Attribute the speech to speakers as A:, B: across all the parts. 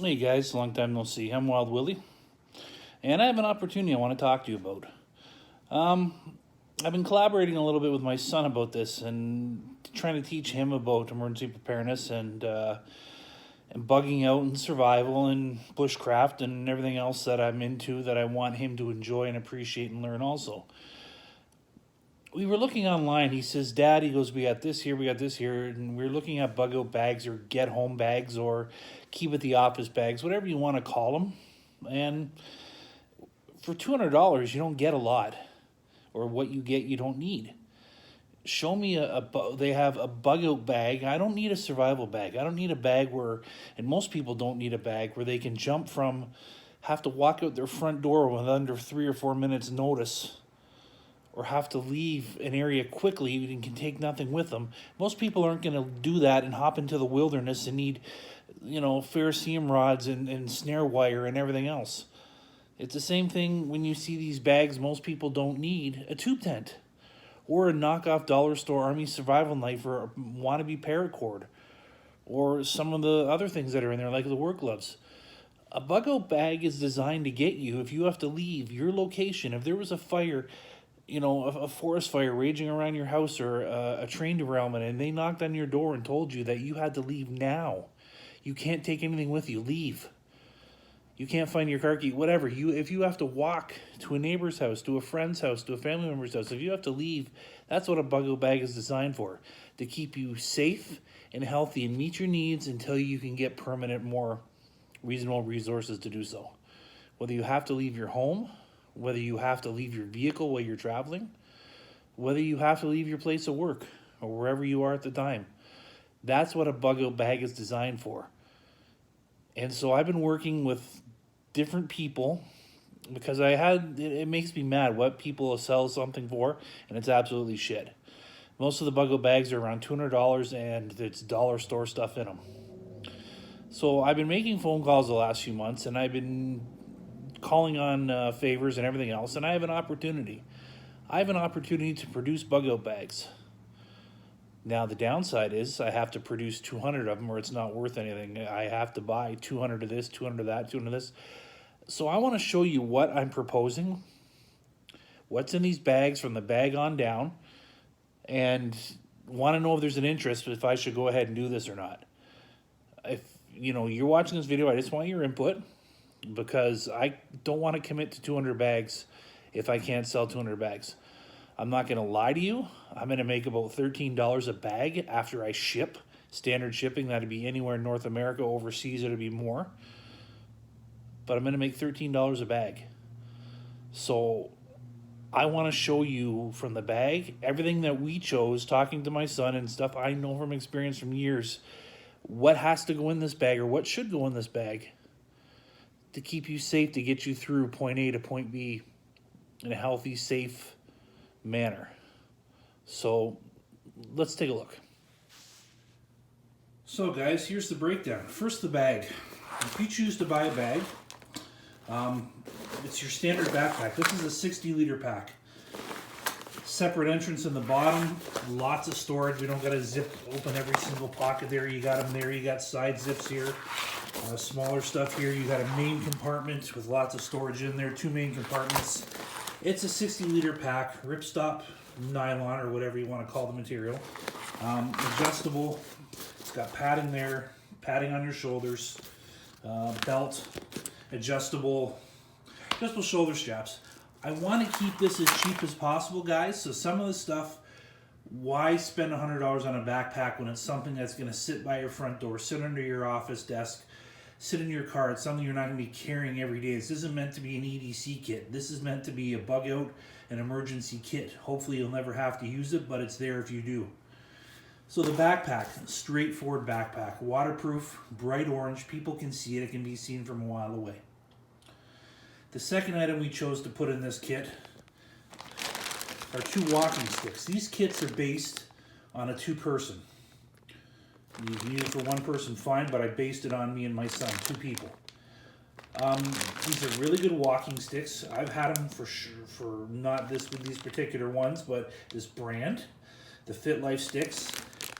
A: Hey guys, long time no see. I'm Wild Willie, and I have an opportunity I want to talk to you about. Um, I've been collaborating a little bit with my son about this and trying to teach him about emergency preparedness and bugging out and survival and bushcraft and everything else that I'm into that I want him to enjoy and appreciate and learn also. We were looking online. He says, Dad, he goes, we got this here, we got this here. And we are looking at bug out bags or get home bags or keep at the office bags, whatever you want to call them. And for $200, you don't get a lot. Or what you get, you don't need. Show me they have a bug out bag. I don't need a survival bag. I don't need a bag where, and most people don't need a bag where they can jump from, have to walk out their front door with under 3 or 4 minutes notice, or have to leave an area quickly and can take nothing with them. Most people aren't going to do that and hop into the wilderness and need, ferrocerium rods and snare wire and everything else. It's the same thing when you see these bags. Most people don't need a tube tent or a knockoff dollar store Army survival knife or a wannabe paracord or some of the other things that are in there like the work gloves. A bug out bag is designed to get you if you have to leave your location. If there was a fire, a forest fire raging around your house or a train derailment and they knocked on your door and told you that you had to leave now. You can't take anything with you. Leave. You can't find your car key, whatever. If you have to walk to a neighbor's house, to a friend's house, to a family member's house, if you have to leave, that's what a bug out bag is designed for. To keep you safe and healthy and meet your needs until you can get permanent, more reasonable resources to do so. Whether you have to leave your home, whether you have to leave your vehicle while you're traveling, whether you have to leave your place of work or wherever you are at the time. That's what a bug out bag is designed for. And so I've been working with different people because it makes me mad what people sell something for, and it's absolutely shit. Most of the bug out bags are around $200 and it's dollar store stuff in them. So I've been making phone calls the last few months and I've been calling on favors and everything else, and I have an opportunity. I have an opportunity to produce bug out bags. Now, the downside is I have to produce 200 of them or it's not worth anything. I have to buy 200 of this, 200 of that, 200 of this. So I want to show you what I'm proposing, what's in these bags from the bag on down, and want to know if there's an interest, if I should go ahead and do this or not. If you're watching this video, I just want your input because I don't want to commit to 200 bags if I can't sell 200 bags. I'm not going to lie to you. I'm going to make about $13 a bag after I ship. Standard shipping, that'd be anywhere in North America. Overseas, it'd be more. But I'm going to make $13 a bag. So I want to show you from the bag, everything that we chose, talking to my son and stuff I know from experience from years, what has to go in this bag or what should go in this bag to keep you safe, to get you through point A to point B in a healthy, safe manner. So let's take a look. So guys, here's the breakdown. First, the bag. If you choose to buy a bag, it's your standard backpack. This is a 60-liter pack. Separate entrance in the bottom, lots of storage. We don't got to zip open every single pocket there. You got them there. You got side zips here. Smaller stuff here. You got a main compartment with lots of storage in there. 2 main compartments. It's a 60-liter pack, ripstop nylon or whatever you want to call the material. Adjustable. It's got padding there, padding on your shoulders, belt, adjustable shoulder straps. I want to keep this as cheap as possible, guys. So some of the stuff, why spend $100 on a backpack when it's something that's going to sit by your front door, sit under your office desk, sit in your car. It's something you're not going to be carrying every day. This isn't meant to be an EDC kit. This is meant to be a bug out, an emergency kit. Hopefully you'll never have to use it, but it's there if you do. So the backpack, straightforward backpack, waterproof, bright orange. People can see it. It can be seen from a while away. The second item we chose to put in this kit are 2 walking sticks. These kits are based on a 2-person. You can use it for 1 person, fine, but I based it on me and my son, 2 people. These are really good walking sticks. I've had them for not this with these particular ones, but this brand, the Fit Life sticks.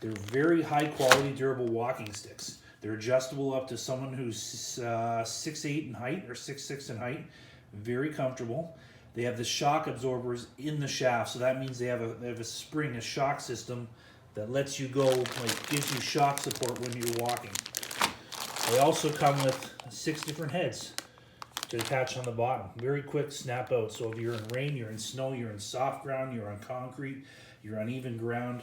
A: They're very high quality, durable walking sticks. They're adjustable up to someone who's 6'8" in height or 6'6" in height. Very comfortable. They have the shock absorbers in the shaft, so that means they have a spring, a shock system that lets you go, like gives you shock support when you're walking. They also come with 6 different heads to attach on the bottom. Very quick snap out. So if you're in rain, you're in snow, you're in soft ground, you're on concrete, you're on even ground,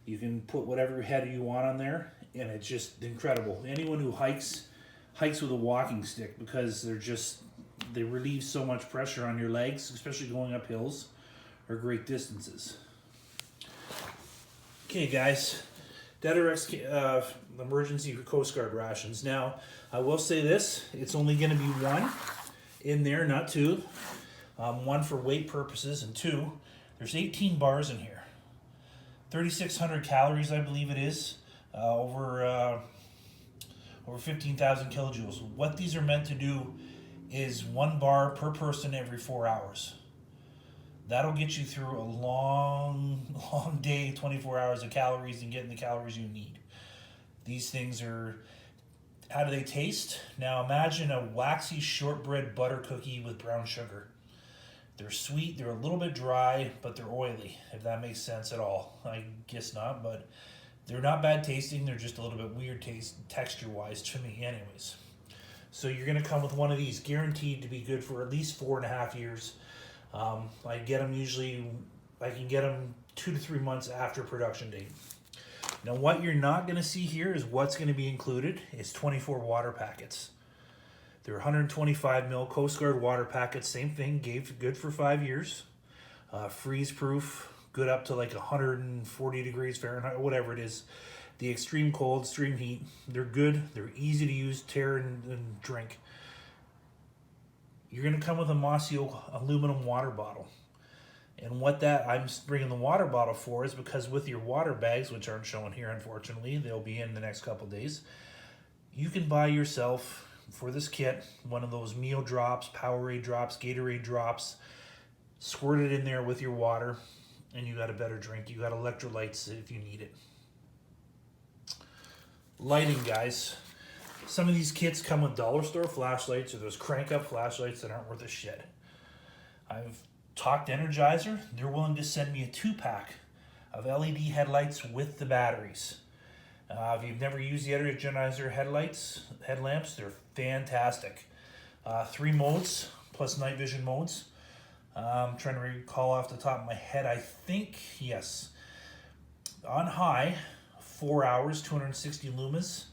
A: you can put whatever head you want on there, and it's just incredible. Anyone who hikes with a walking stick, because they relieve so much pressure on your legs, especially going up hills or great distances. Okay, guys, Dead-X emergency Coast Guard rations. Now, I will say this: it's only going to be 1 in there, not 2. 1 for weight purposes, and 2, there's 18 bars in here. 3,600 calories, I believe it is. Over 15,000 kilojoules. What these are meant to do is 1 bar per person every 4 hours. That'll get you through a long day, 24 hours of calories, and getting the calories you need. These things are, how do they taste? Now imagine a waxy shortbread butter cookie with brown sugar. They're sweet, they're a little bit dry, but they're oily, if that makes sense at all. I guess not, but they're not bad tasting, they're just a little bit weird texture-wise to me anyways. So you're going to come with 1 of these, guaranteed to be good for at least 4.5 years. I get them I can get them 2 to 3 months after production date. Now what you're not going to see here is what's going to be included is 24 water packets. They're 125 ml Coast Guard water packets, same thing, good for 5 years. Freeze proof, good up to like 140 degrees Fahrenheit, whatever it is. The extreme cold, extreme heat, they're good, they're easy to use, tear and drink. You're going to come with a Mossy Oak aluminum water bottle. And what I'm bringing the water bottle for is because with your water bags, which aren't shown here unfortunately, they'll be in the next couple days, you can buy yourself, for this kit, 1 of those meal drops, Powerade drops, Gatorade drops, squirt it in there with your water, and you got a better drink. You got electrolytes if you need it. Lighting, guys. Some of these kits come with dollar store flashlights or those crank up flashlights that aren't worth a shit. I've talked to Energizer. They're willing to send me a 2-pack of LED headlights with the batteries. If you've never used the Energizer headlamps, they're fantastic. 3 modes plus night vision modes. I'm trying to recall off the top of my head. I think, yes. On high, 4 hours, 260 lumens.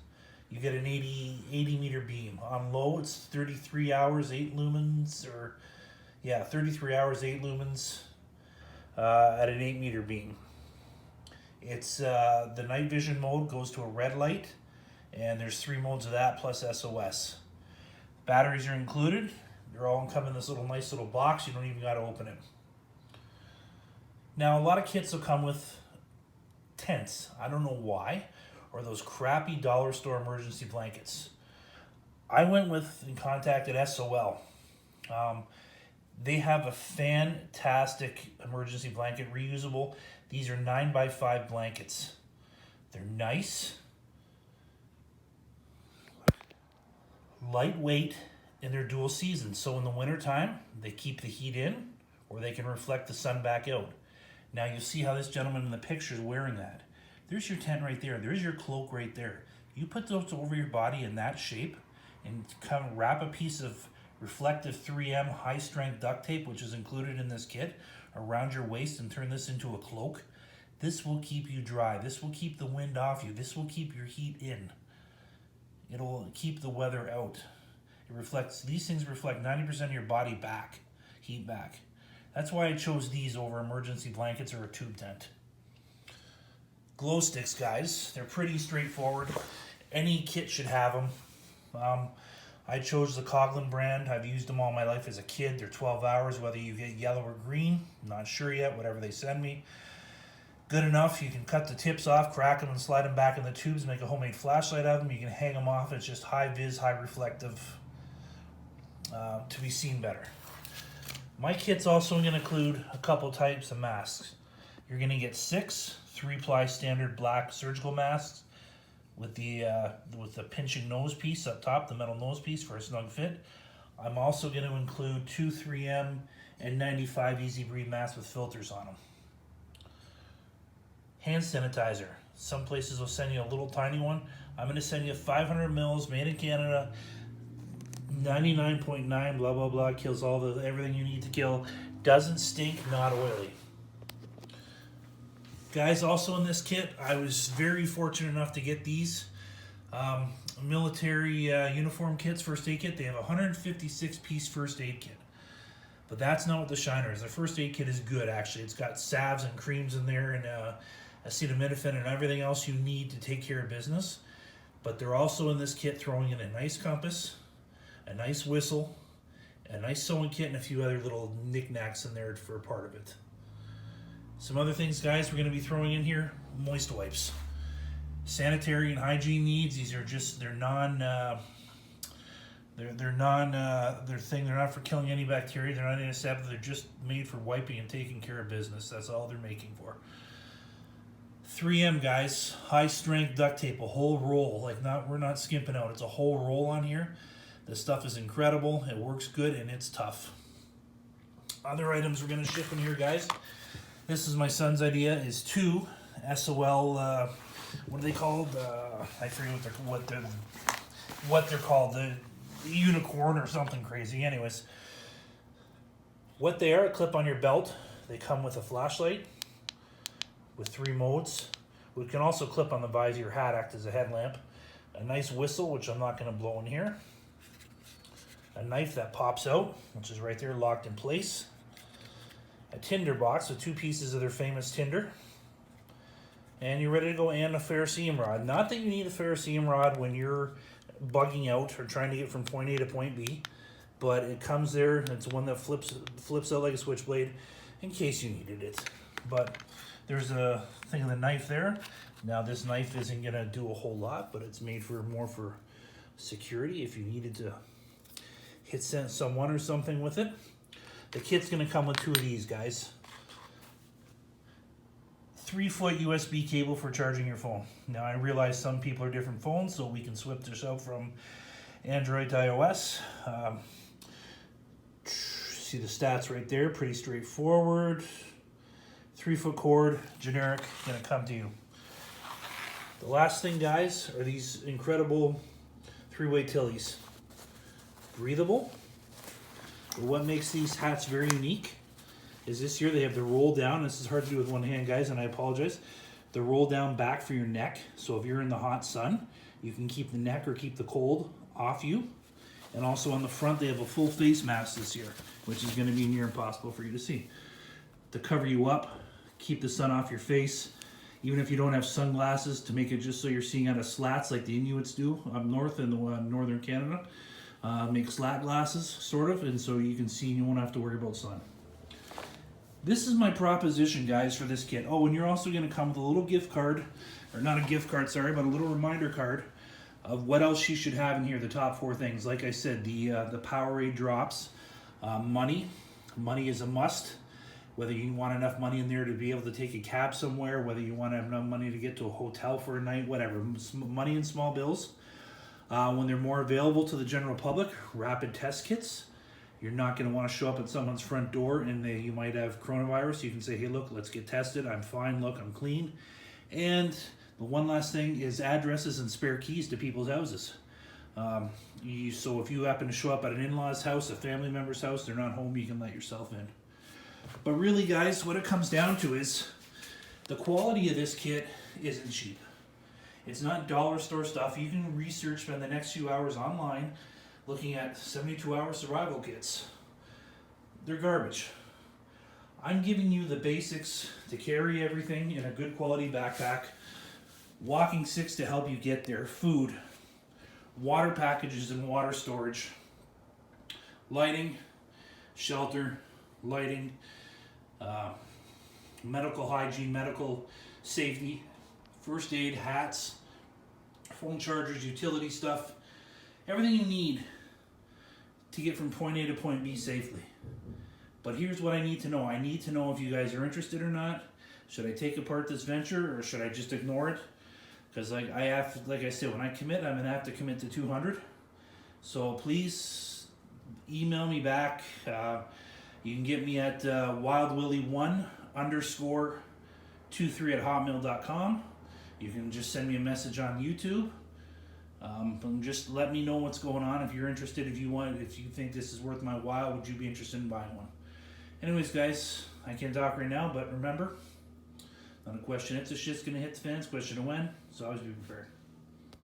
A: You get an 80 meter beam. On low, it's 33 hours, 8 lumens, 33 hours, 8 lumens at an 8 meter beam. It's the night vision mode goes to a red light, and there's 3 modes of that plus SOS. Batteries are included. They're all come in this nice little box. You don't even got to open it. Now, a lot of kits will come with tents. I don't know why. Or those crappy dollar store emergency blankets. I went and contacted SOL. They have a fantastic emergency blanket, reusable. These are 9x5 blankets. They're nice, lightweight, and they're dual season. So in the wintertime, they keep the heat in, or they can reflect the sun back out. Now you'll see how this gentleman in the picture is wearing that. There's your tent right there. There's your cloak right there. You put those over your body in that shape and wrap a piece of reflective 3M high-strength duct tape, which is included in this kit, around your waist and turn this into a cloak. This will keep you dry. This will keep the wind off you. This will keep your heat in. It'll keep the weather out. These things reflect 90% of your body back, heat back. That's why I chose these over emergency blankets or a tube tent. Glow sticks, guys. They're pretty straightforward. Any kit should have them. I chose the Coughlin brand. I've used them all my life as a kid. They're 12 hours, whether you get yellow or green. I'm not sure yet, whatever they send me. Good enough. You can cut the tips off, crack them, and slide them back in the tubes, make a homemade flashlight out of them. You can hang them off. It's just high vis, high reflective to be seen better. My kit's also going to include a couple types of masks. You're going to get 6 3-ply standard black surgical masks, with the pinching nose piece up top, the metal nose piece for a snug fit. I'm also going to include 2 3M and 95 Easy Breathe masks with filters on them. Hand sanitizer. Some places will send you a little tiny one. I'm going to send you 500 mils, made in Canada, 99.9 blah blah blah, kills everything you need to kill. Doesn't stink, not oily. Guys, also in this kit, I was very fortunate enough to get these military uniform kits, first aid kit. They have a 156 piece first aid kit. But that's not what the shiner is. The first aid kit is good, actually. It's got salves and creams in there and acetaminophen and everything else you need to take care of business. But they're also in this kit throwing in a nice compass, a nice whistle, a nice sewing kit, and a few other little knickknacks in there for a part of it. Some other things, guys, we're going to be throwing in here: moist wipes. Sanitary and hygiene needs. These are just, they're not for killing any bacteria. They're not antiseptic. They're just made for wiping and taking care of business. That's all they're making for. 3M, guys, high strength duct tape, a whole roll. We're not skimping out. It's a whole roll on here. This stuff is incredible. It works good and it's tough. Other items we're going to ship in here, guys. This is my son's idea. Is 2 SOL. What are they called? I forget what they're called. The unicorn or something crazy. Anyways, what they are: clip on your belt. They come with a flashlight with 3 modes. We can also clip on the visor of your hat, act as a headlamp. A nice whistle, which I'm not going to blow in here. A knife that pops out, which is right there locked in place. A tinder box with 2 pieces of their famous tinder. And you're ready to go, and a ferrocerium rod. Not that you need a ferrocerium rod when you're bugging out or trying to get from point A to point B, but it comes there. It's one that flips out like a switchblade in case you needed it. But there's a thing of the knife there. Now this knife isn't going to do a whole lot, but it's made more for security if you needed to hit someone or something with it. The kit's going to come with 2 of these, guys. 3-foot USB cable for charging your phone. Now I realize some people are different phones, so we can switch this out from Android to iOS. See the stats right there, pretty straightforward. 3-foot cord, generic, gonna come to you. The last thing, guys, are these incredible 3-way tillies. Breathable. But what makes these hats very unique is this here they have the roll down. This is hard to do with one hand, guys, and I apologize. The roll down back for your neck. So if you're in the hot sun, you can keep the neck or keep the cold off you. And also on the front, they have a full face mask this year, which is going to be near impossible for you to see. To cover you up, keep the sun off your face. Even if you don't have sunglasses, to make it just so you're seeing out of slats like the Inuits do up north in northern Canada. Make slat glasses, sort of, and so you can see and you won't have to worry about sun. This is my proposition, guys, for this kit. Oh, and you're also going to come with a little gift card, or not a gift card, sorry, but a little reminder card of what else you should have in here, the top 4 things. Like I said, the Powerade drops, money. Money is a must. Whether you want enough money in there to be able to take a cab somewhere, whether you want to have enough money to get to a hotel for a night, whatever. Money and small bills. When they're more available to the general public, rapid test kits. You're not going to want to show up at someone's front door and you might have coronavirus. You can say, hey, look, let's get tested. I'm fine. Look, I'm clean. And the one last thing is addresses and spare keys to people's houses. So if you happen to show up at an in-law's house, a family member's house, they're not home, you can let yourself in. But really, guys, what it comes down to is the quality of this kit isn't cheap. It's not dollar store stuff. You can spend the next few hours online looking at 72-hour survival kits. They're garbage. I'm giving you the basics to carry everything in a good quality backpack, walking sticks to help you get there, food, water packages and water storage, lighting, shelter, lighting, medical hygiene, medical safety, first aid, hats, phone chargers, utility stuff, everything you need to get from point A to point B safely. But here's what I need to know. I need to know if you guys are interested or not. Should I take apart this venture or should I just ignore it? because I have to, like I said, when I commit, I'm gonna have to commit to 200. So please email me back. You can get me at wildwilly1_23@hotmail.com. You can just send me a message on YouTube. And just let me know what's going on. If you're interested, if you think this is worth my while, would you be interested in buying one? Anyways, guys, I can't talk right now, but remember, not a question if the shit's gonna hit the fence, question of when. So always be prepared.